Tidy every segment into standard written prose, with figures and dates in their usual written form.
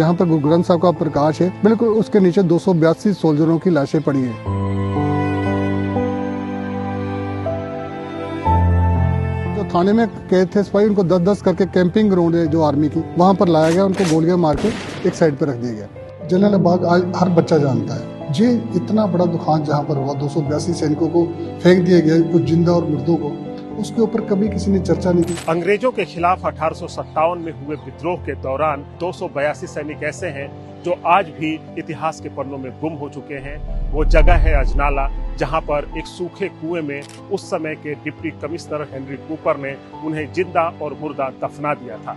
जहाँ पर गुरु ग्रंथ साहब का प्रकाश है, बिल्कुल उसके नीचे 282 सोल्जरों की लाशें पड़ी हैं। जो थाने में कैद थे सिपाही, उनको 10-10 करके कैंपिंग ग्राउंड है जो आर्मी की, वहाँ पर लाया गया, उनको गोलियां मार के एक साइड पर रख दिया गया। जलियांवाला बाग आज हर बच्चा जानता है। ये इतना बड़ा दुखांत जहाँ पर हुआ, 282 सैनिकों को फेंक दिया गया, कुछ जिंदा और मुर्दों को, उसके ऊपर कभी किसी ने चर्चा नहीं की। अंग्रेजों के खिलाफ 1857 में हुए विद्रोह के दौरान 282 सैनिक ऐसे हैं जो आज भी इतिहास के पन्नों में गुम हो चुके हैं। वो जगह है अजनाला, जहां पर एक सूखे कुएं में उस समय के डिप्टी कमिश्नर हेनरी कूपर ने उन्हें जिंदा और मुर्दा दफना दिया था।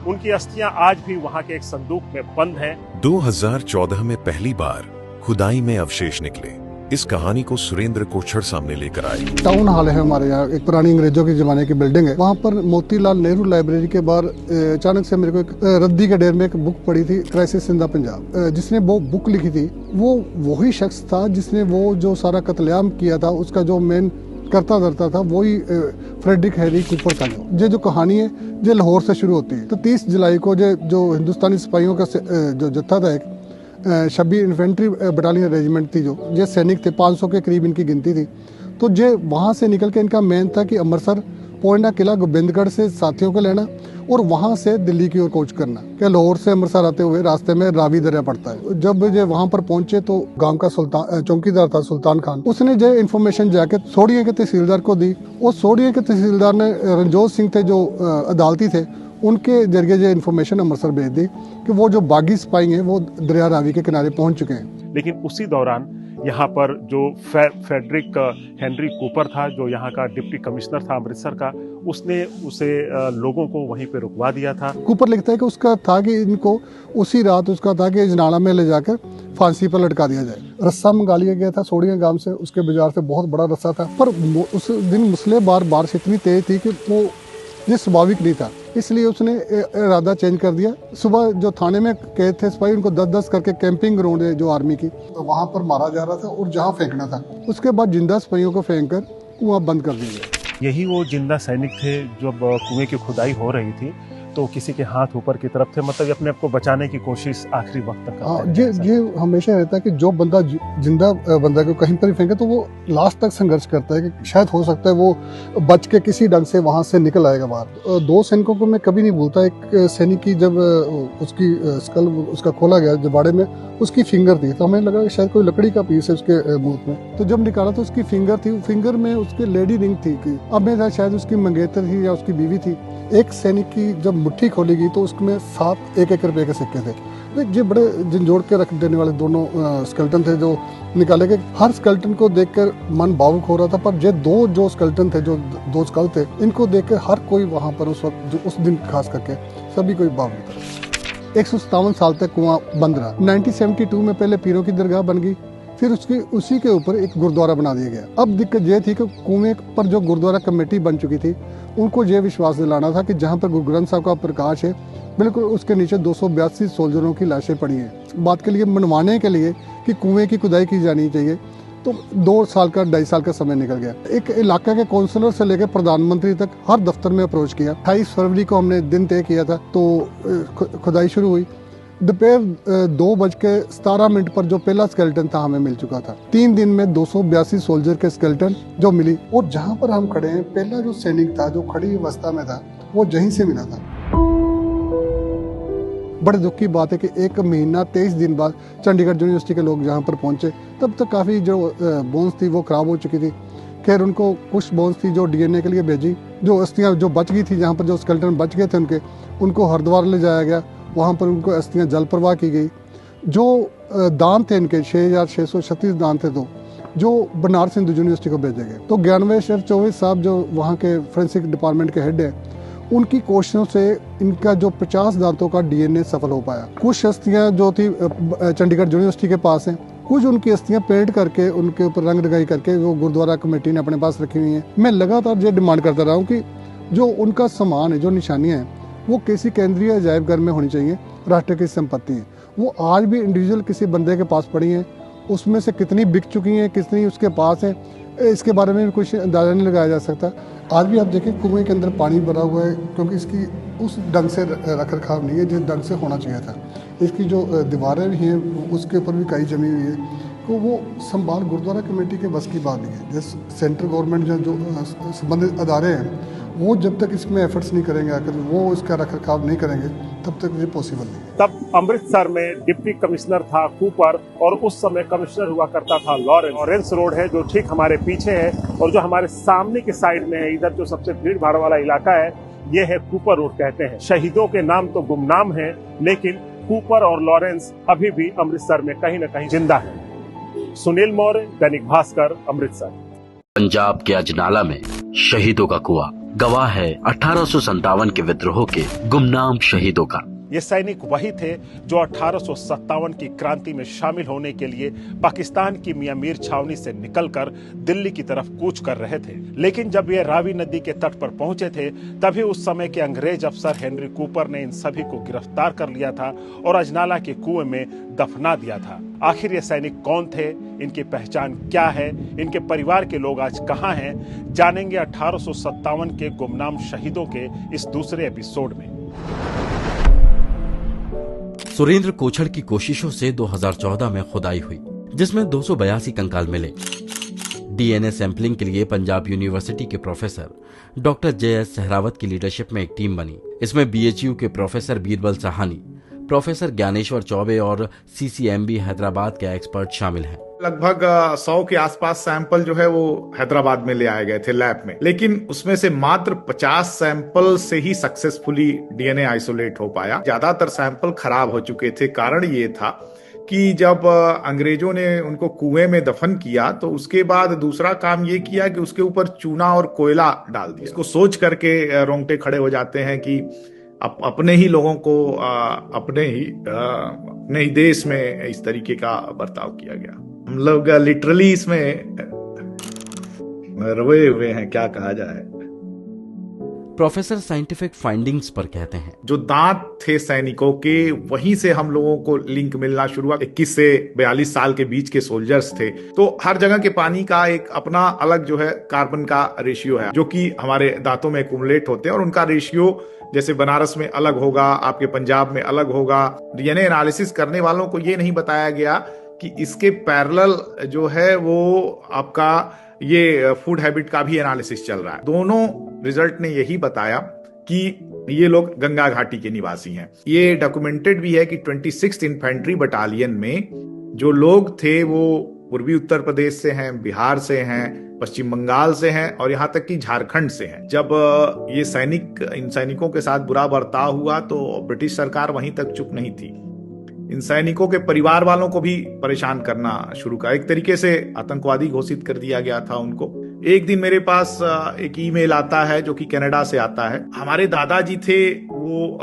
उनकी अस्थियां आज भी वहां के एक संदूक में बंद हैं। 2014 में पहली बार खुदाई में अवशेष निकले। इस कहानी को सुरेंद्र कोछड़ सामने लेकर आए। टाउन हॉल है हमारे यहाँ, एक पुरानी अंग्रेजों के जमाने की बिल्डिंग है। वहाँ पर मोतीलाल नेहरू लाइब्रेरी के बाहर अचानक से मेरे को एक रद्दी के ढेर में एक बुक पड़ी थी, क्राइसिस इन द पंजाब। जिसने वो बुक लिखी थी, वो वही शख्स था जिसने वो जो सारा कत्लेआम किया था, उसका जो मेन करता धरता था, वही फ्रेडरिक हैरी कूपर का। जो कहानी है जो लाहौर से शुरू होती है। तो 30 जुलाई को जो हिंदुस्तानी सिपाहियों का जो जत्था था, एक 26 इन्फेंट्री बटालियन रेजिमेंट थी, जो सैनिक थे, 500 के करीब इनकी गिनती थी। तो ये वहाँ से निकल के इनका मेन था कि अमृतसर पोइंडा किला गोबिंदगढ़ से साथियों को लेना और वहाँ से दिल्ली की ओर कूच करना। क्या लाहौर से अमृतसर आते हुए रास्ते में रावी दरिया पड़ता है। जब ये वहाँ पर पहुंचे तो गांव का सुल्तान चौकीदार था सुल्तान खान, उसने जो इन्फॉर्मेशन जाके सोडिया के तहसीलदार को दी। और सोडिया के तहसीलदार ने रंजोत सिंह थे जो अदालती थे, उनके जरिए ये इन्फॉर्मेशन अमृतसर भेज दी कि वो जो बागी सिपाही हैं वो दरिया रावी के किनारे पहुंच चुके हैं। लेकिन उसी दौरान यहाँ पर जो फ्रेडरिक हेनरी कूपर था, जो यहाँ का डिप्टी कमिश्नर था अमृतसर का, उसने उसे लोगों को वहीं पे रुकवा दिया था। कूपर लिखता है कि उसका था कि इनको उसी रात उसका था कि अजनाला में ले जाकर फांसी पर लटका दिया जाए। रस्सा मंगा लिया गया था सोडिया गांव से, उसके बाजार से बहुत बड़ा रस्सा था। पर उस दिन मूसलाधार बारिश इतनी तेज थी कि वो ये स्वाभाविक नहीं था, इसलिए उसने इरादा चेंज कर दिया। सुबह जो थाने में कैद थे सिपाही, उनको 10-10 करके कैंपिंग ग्राउंड है जो आर्मी की, तो वहाँ पर मारा जा रहा था और जहाँ फेंकना था, उसके बाद जिंदा सिपाहियों को फेंक कर कुआं बंद कर दिया गया। यही वो जिंदा सैनिक थे जब कुएं की खुदाई हो रही थी तो किसी के हाथ ऊपर की तरफ थे, मतलब अपने आप को बचाने की कोशिश आखिरी वक्त तक करते हैं। ये हमेशा रहता है कि जो बंदा जिंदा बंदा को कहीं पर भी फेंके तो वो लास्ट तक संघर्ष करता है कि शायद हो सकता है वो बच के किसी ढंग से वहां से निकल आएगा बाहर। 2 सैनिकों को मैं कभी नहीं भूलता। एक सैनिक की जब उसकी स्कल उसका खोला गया जबाड़े में, उसकी फिंगर थी, तो हमें लगा कि शायद कोई लकड़ी का पीस है उसके मुंह में। तो जब निकाला तो उसकी फिंगर थी, फिंगर में उसके लेडी रिंग थी कि अब मैं शायद उसकी मंगेतर थी या उसकी बीवी थी। एक सैनिक की जब मुट्ठी खोली गई तो उसमें 7 1-1 रुपए के सिक्के थे। ये बड़े झंझोड़ के रख देने वाले दोनों स्केलेटन थे जो निकाले गए। हर स्केलेटन को देखकर मन भावुक हो रहा था, पर ये 2 जो स्केलेटन थे, जो 2 स्कल थे, इनको देखकर हर कोई वहां पर उस वक्त उस दिन खास करके सभी कोई भावुक था। 157 साल तक कुआं बंद रहा। 1972 में पहले पीरों की दरगाह बन गई, फिर उसी के ऊपर एक गुरुद्वारा बना दिया गया। अब दिक्कत ये थी कि कुएं पर जो गुरुद्वारा कमेटी बन चुकी थी, उनको ये विश्वास दिलाना था कि जहाँ पर गुरु ग्रंथ साहब का प्रकाश है, बिल्कुल उसके नीचे 282 सोल्जरों की लाशें पड़ी हैं। बात के लिए मनवाने के लिए कि कुएं की खुदाई की जानी चाहिए, तो 2 साल का 2.5 साल का समय निकल गया। एक इलाके के काउंसलर से लेकर प्रधानमंत्री तक हर दफ्तर में अप्रोच किया। 28 फरवरी को हमने दिन तय किया था, तो खुदाई शुरू हुई। दोपहर 2:17 पर जो पहला स्केलेटन था हमें मिल चुका था। 3 दिन में 282 सोल्जर के स्केलेटन जो मिली। और जहाँ पर हम खड़े हैं, पहला जो सैनिक था जो खड़ी अवस्था में था, वो यहीं से मिला था। बड़े दुख की बात है कि 1 महीना 23 दिन बाद चंडीगढ़ यूनिवर्सिटी के लोग जहाँ पर पहुंचे, तब तक काफी जो बोन्स थी वो खराब हो चुकी थी। खैर, उनको कुछ बोन्स थी जो DNA के लिए भेजी। जो अस्थियां जो बच गई थी, जहाँ पर जो स्केलेटन बच गए थे उनको हरिद्वार ले जाया गया। वहाँ पर उनको अस्थियां जल प्रवाह की गई। जो दान थे इनके 6636 दान थे, तो जो बनारस हिंदू यूनिवर्सिटी को भेजे गए। तो ज्ञानवेश सर चौबीस साहब जो वहाँ के फोरेंसिक डिपार्टमेंट के हेड है, उनकी कोशिशों से इनका जो 50 दांतों का DNA सफल हो पाया। कुछ अस्थियां जो थी चंडीगढ़ यूनिवर्सिटी के पास हैं, कुछ उनकी अस्थियां पेंट करके उनके ऊपर रंग रंगाई करके वो गुरुद्वारा कमेटी ने अपने पास रखी हुई हैं। मैं लगातार ये डिमांड करता रहा हूँ कि जो उनका सामान है, जो निशानियाँ हैं, वो किसी केंद्रीय अजायब घर में होनी चाहिए। राष्ट्र की संपत्ति है, वो आज भी इंडिविजुअल किसी बंदे के पास पड़ी हैं। उसमें से कितनी बिक चुकी हैं, कितनी उसके पास है, इसके बारे में भी कुछ अंदाज़ा नहीं लगाया जा सकता। आज भी आप देखें कुएं के अंदर पानी भरा हुआ है, क्योंकि इसकी उस ढंग से रख रखाव नहीं है जिस ढंग से होना चाहिए था। इसकी जो दीवारें भी हैं उसके ऊपर भी काई जमी हुई है, तो वो संभाल गुरुद्वारा कमेटी के बस की बात नहीं है। जैसे सेंट्रल गवर्नमेंट जो संबंधित अदारे हैं वो जब तक इसमें एफर्ट्स नहीं करेंगे, आकर वो इसका रख रखाव नहीं करेंगे, तब तक ये पॉसिबल नहीं है। तब अमृतसर में डिप्टी कमिश्नर था कूपर और उस समय कमिश्नर हुआ करता था लॉरेंस रोड है जो ठीक हमारे पीछे है, और जो हमारे सामने की साइड में है, इधर जो सबसे भीड़ भाड़ वाला इलाका है, ये है कूपर रोड कहते हैं। शहीदों के नाम तो गुमनाम है, लेकिन कूपर और लॉरेंस अभी भी अमृतसर में कहीं न कहीं जिंदा है। सुनील मौर्य, दैनिक भास्कर, अमृतसर। पंजाब के अजनाला में शहीदों का कुआं गवाह है 1857 के विद्रोह के गुमनाम शहीदों का। ये सैनिक वही थे जो 1857 की क्रांति में शामिल होने के लिए पाकिस्तान की मियां मीर छावनी से निकलकर दिल्ली की तरफ कूच कर रहे थे। लेकिन जब ये रावी नदी के तट पर पहुंचे थे, तभी उस समय के अंग्रेज अफसर हेनरी कूपर ने इन सभी को गिरफ्तार कर लिया था और अजनाला के कुएं में दफना दिया था। आखिर ये सैनिक कौन थे, इनकी पहचान क्या है, इनके परिवार के लोग आज कहां हैं, जानेंगे 1857 के गुमनाम शहीदों के इस दूसरे एपिसोड में। सुरेंद्र कोछड़ की कोशिशों से 2014 में खुदाई हुई, जिसमें 282 कंकाल मिले। डीएनए सैंपलिंग के लिए पंजाब यूनिवर्सिटी के प्रोफेसर डॉक्टर JS सहरावत की लीडरशिप में एक टीम बनी। इसमें BHU के प्रोफेसर बीरबल साहानी, प्रोफेसर ज्ञानेश्वर चौबे और CCMB हैदराबाद के एक्सपर्ट शामिल हैं। लगभग 100 के आसपास सैंपल जो है वो हैदराबाद में ले आए गए थे लैब में, लेकिन उसमें से मात्र 50 सैंपल से ही सक्सेसफुली डीएनए आइसोलेट हो पाया। ज्यादातर सैंपल खराब हो चुके थे। कारण ये था कि जब अंग्रेजों ने उनको कुएं में दफन किया तो उसके बाद दूसरा काम ये किया कि उसके ऊपर चूना और कोयला डाल दिया। इसको सोच करके रोंगटे खड़े हो जाते हैं कि अपने ही लोगों को अपने ही देश में इस तरीके का बर्ताव किया गया। हम लोग लिटरली इसमें रोए हुए हैं, क्या कहा जाए। प्रोफेसर साइंटिफिक फाइंडिंग्स पर कहते हैं, जो दांत थे सैनिकों के, वहीं से हम लोगों को लिंक मिलना शुरू हुआ। 21 से 42 साल के बीच के सोल्जर्स थे, तो हर जगह के पानी का एक अपना अलग जो है कार्बन का रेशियो है, जो कि हमारे दांतों में एक्युमुलेट होते हैं, और उनका रेशियो जैसे बनारस में अलग होगा, आपके पंजाब में अलग होगा। डीएनए एनालिसिस करने वालों को ये नहीं बताया गया कि इसके पैरेलल जो है वो आपका ये फूड हैबिट का भी एनालिसिस चल रहा है। दोनों रिजल्ट ने यही बताया कि ये लोग गंगा घाटी के निवासी हैं। ये डॉक्यूमेंटेड भी है कि 26th इन्फेंट्री बटालियन में जो लोग थे वो पूर्वी उत्तर प्रदेश से हैं, बिहार से हैं, पश्चिम बंगाल से हैं और यहाँ तक कि झारखंड से हैं। जब ये इन सैनिकों के साथ बुरा बर्ताव हुआ तो ब्रिटिश सरकार वहीं तक चुप नहीं थी। इन सैनिकों के परिवार वालों को भी परेशान करना शुरू किया। एक तरीके से आतंकवादी घोषित कर दिया गया था उनको। एक दिन मेरे पास एक ईमेल आता है जो कि कनाडा से आता है। हमारे दादाजी थे वो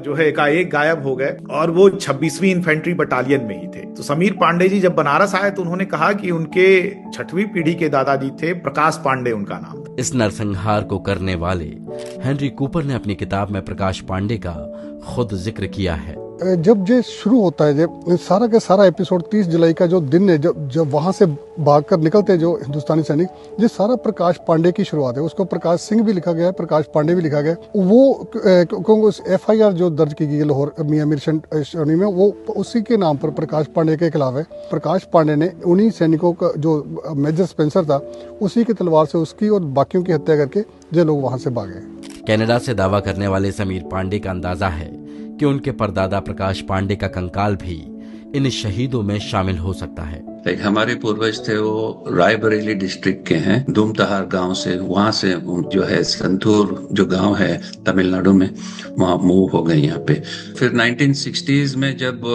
जो है एकाएक गायब हो गए और वो 26वीं इन्फेंट्री बटालियन में ही थे। तो समीर पांडे जी जब बनारस आए तो उन्होंने कहा कि उनके 6वीं पीढ़ी के दादाजी थे, प्रकाश पांडे उनका नाम था। इस नरसंहार को करने वाले हेनरी कूपर ने अपनी किताब में प्रकाश पांडे का खुद जिक्र किया है। जब ये शुरू होता है, जब सारा का सारा एपिसोड 30 जुलाई का जो दिन है, जब वहां से भागकर निकलते हैं जो हिंदुस्तानी सैनिक, ये सारा प्रकाश पांडे की शुरुआत है। उसको प्रकाश सिंह भी लिखा गया है, प्रकाश पांडे भी लिखा गया है। वो क्योंकि FIR जो दर्ज की गई है लाहौर मियां मीर छावनी में, वो उसी के नाम पर प्रकाश पांडे के खिलाफ है। प्रकाश पांडे ने उन्हीं सैनिकों का जो मेजर स्पेंसर था, उसी की तलवार से उसकी और बाकियों की हत्या करके ये लोग वहां से भागे। कनाडा से दावा करने वाले समीर पांडे का अंदाजा है कि उनके परदादा प्रकाश पांडे का कंकाल भी इन शहीदों में शामिल हो सकता है। एक हमारे पूर्वज थे, वो रायबरेली डिस्ट्रिक्ट के हैं, दुमतहार गांव से। वहां से जो है संतूर जो गांव है तमिलनाडु में, वहां मूव हो गए यहाँ पे। फिर 1960s में जब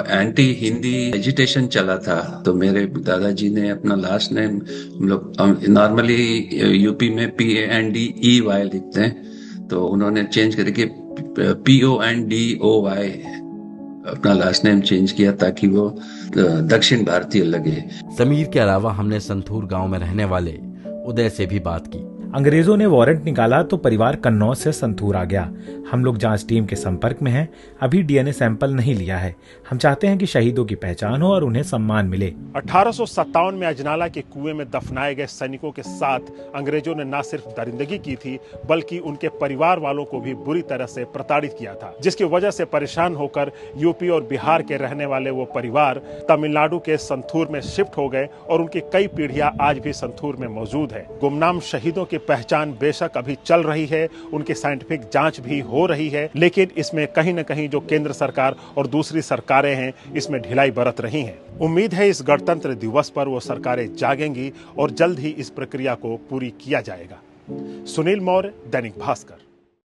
एंटी हिंदी एजिटेशन चला था तो मेरे दादाजी ने अपना लास्ट नेम, हम लोग नॉर्मली यूपी में PANDEY लिखते हैं, तो उन्होंने चेंज करके PONDOY अपना लास्ट नेम चेंज किया ताकि वो दक्षिण भारतीय लगे। समीर के अलावा हमने संतूर गांव में रहने वाले उदय से भी बात की। अंग्रेजों ने वारंट निकाला तो परिवार कन्नौज से संतूर आ गया। हम लोग जांच टीम के संपर्क में हैं। अभी डीएनए सैंपल नहीं लिया है। हम चाहते हैं कि शहीदों की पहचान हो और उन्हें सम्मान मिले। 1857 में अजनाला के कुएं में दफनाए गए सैनिकों के साथ अंग्रेजों ने न सिर्फ दरिंदगी की थी, बल्कि उनके परिवार वालों को भी बुरी तरह से प्रताड़ित किया था, जिसकी वजह से परेशान होकर यूपी और बिहार के रहने वाले वो परिवार तमिलनाडु के संतूर में शिफ्ट हो गए और उनकी कई पीढ़ियां आज भी संतूर में मौजूद है। गुमनाम शहीदों की पहचान बेशक अभी चल रही है, उनकी साइंटिफिक जांच भी हो रही है, लेकिन इसमें कहीं न कहीं जो केंद्र सरकार और दूसरी सरकारें हैं, इसमें ढिलाई बरत रही हैं। उम्मीद है इस गणतंत्र दिवस पर वो सरकारें जागेंगी और जल्द ही इस प्रक्रिया को पूरी किया जाएगा। सुनील मौर्य, दैनिक भास्कर।